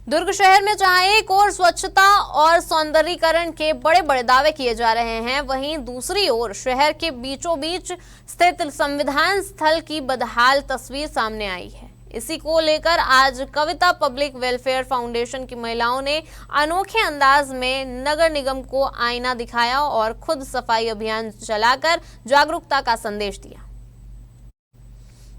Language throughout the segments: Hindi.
दुर्ग शहर में जहां एक ओर स्वच्छता और सौंदर्यीकरण के बड़े बड़े दावे किए जा रहे हैं, वहीं दूसरी ओर शहर के बीचों बीच स्थित संविधान स्थल की बदहाल तस्वीर सामने आई है। इसी को लेकर आज कविता पब्लिक वेलफेयर फाउंडेशन की महिलाओं ने अनोखे अंदाज में नगर निगम को आईना दिखाया और खुद सफाई अभियान चलाकर जागरूकता का संदेश दिया।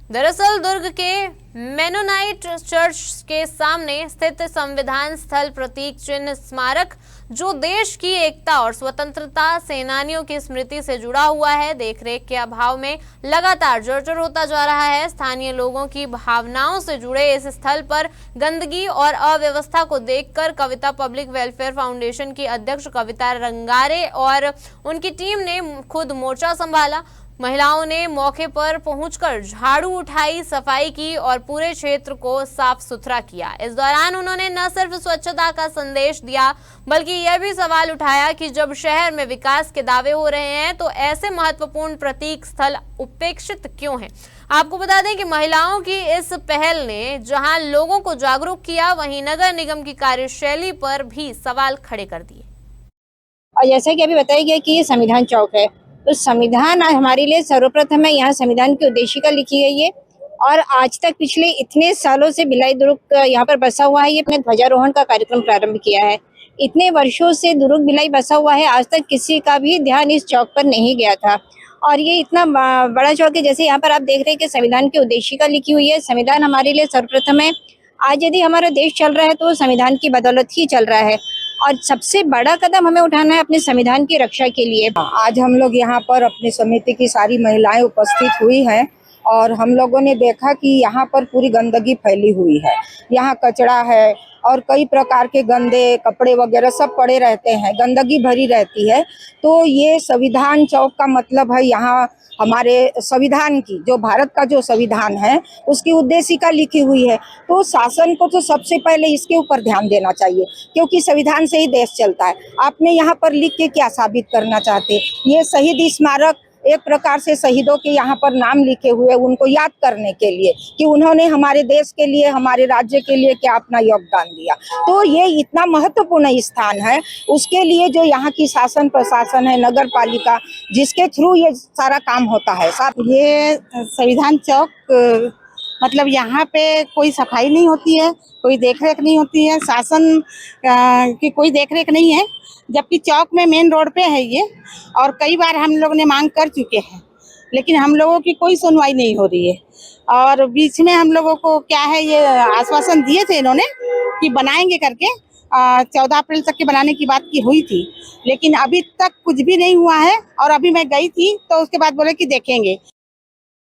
दरअसल दुर्ग के मेनोनाइट चर्च के सामने स्थित संविधान स्थल प्रतीक चिन्ह स्मारक, जो देश की एकता और स्वतंत्रता सेनानियों की स्मृति से जुड़ा हुआ है, देखरेख के अभाव में लगातार जर्जर होता जा रहा है। स्थानीय लोगों की भावनाओं से जुड़े इस स्थल पर गंदगी और अव्यवस्था को देखकर कविता पब्लिक वेलफेयर फाउंडेशन की अध्यक्ष कविता रंगारे और उनकी टीम ने खुद मोर्चा संभाला। महिलाओं ने मौके पर पहुंचकर झाड़ू उठाई, सफाई की और पूरे क्षेत्र को साफ सुथरा किया। इस दौरान उन्होंने न सिर्फ स्वच्छता का संदेश दिया, बल्कि यह भी सवाल उठाया कि जब शहर में विकास के दावे हो रहे हैं, तो ऐसे महत्वपूर्ण प्रतीक स्थल उपेक्षित क्यों हैं। आपको बता दें कि महिलाओं की इस पहल ने जहां लोगों को जागरूक किया, वहीं नगर निगम की कार्यशैली पर भी सवाल खड़े कर दिए। और जैसा कि अभी बताया गया कि ये संविधान चौक है, तो संविधान हमारे लिए सर्वप्रथम है। यहाँ संविधान की उद्देशिका लिखी गई है और आज तक पिछले इतने सालों से भिलाई दुर्ग यहाँ पर बसा हुआ है। ये अपने ध्वजारोहण का कार्यक्रम प्रारंभ किया है। इतने वर्षों से दुर्ग भिलाई बसा हुआ है, आज तक किसी का भी ध्यान इस चौक पर नहीं गया था। और ये इतना बड़ा चौक है, जैसे यहाँ पर आप देख रहे हैं कि संविधान की उद्देशिका लिखी हुई है। संविधान हमारे लिए सर्वप्रथम है। आज यदि हमारा देश चल रहा है तो संविधान की बदौलत ही चल रहा है और सबसे बड़ा कदम हमें उठाना है अपने संविधान की रक्षा के लिए। आज हम लोग यहाँ पर अपनी समिति की सारी महिलाएं उपस्थित हुई हैं और हम लोगों ने देखा कि यहाँ पर पूरी गंदगी फैली हुई है। यहाँ कचरा है और कई प्रकार के गंदे कपड़े वगैरह सब पड़े रहते हैं, गंदगी भरी रहती है। तो ये संविधान चौक का मतलब है, यहाँ हमारे संविधान की, जो भारत का जो संविधान है उसकी उद्देशिका लिखी हुई है। तो शासन को तो सबसे पहले इसके ऊपर ध्यान देना चाहिए, क्योंकि संविधान से ही देश चलता है। आपने यहाँ पर लिख के क्या साबित करना चाहते? ये शहीद स्मारक एक प्रकार से शहीदों के यहाँ पर नाम लिखे हुए, उनको याद करने के लिए कि उन्होंने हमारे देश के लिए, हमारे राज्य के लिए क्या अपना योगदान दिया। तो ये इतना महत्वपूर्ण स्थान है, उसके लिए जो यहाँ की शासन प्रशासन है, नगर पालिका, जिसके थ्रू ये सारा काम होता है। ये संविधान चौक मतलब यहाँ पे कोई सफाई नहीं होती है, कोई देखरेख नहीं होती है, शासन की कोई देखरेख नहीं है, जबकि चौक में मेन रोड पे है ये। और कई बार हम लोग ने मांग कर चुके हैं, लेकिन हम लोगों की कोई सुनवाई नहीं हो रही है। और बीच में हम लोगों को क्या है, ये आश्वासन दिए थे इन्होंने कि बनाएंगे करके, 14 अप्रैल तक के बनाने की बात की हुई थी, लेकिन अभी तक कुछ भी नहीं हुआ है। और अभी मैं गई थी तो उसके बाद बोले कि देखेंगे।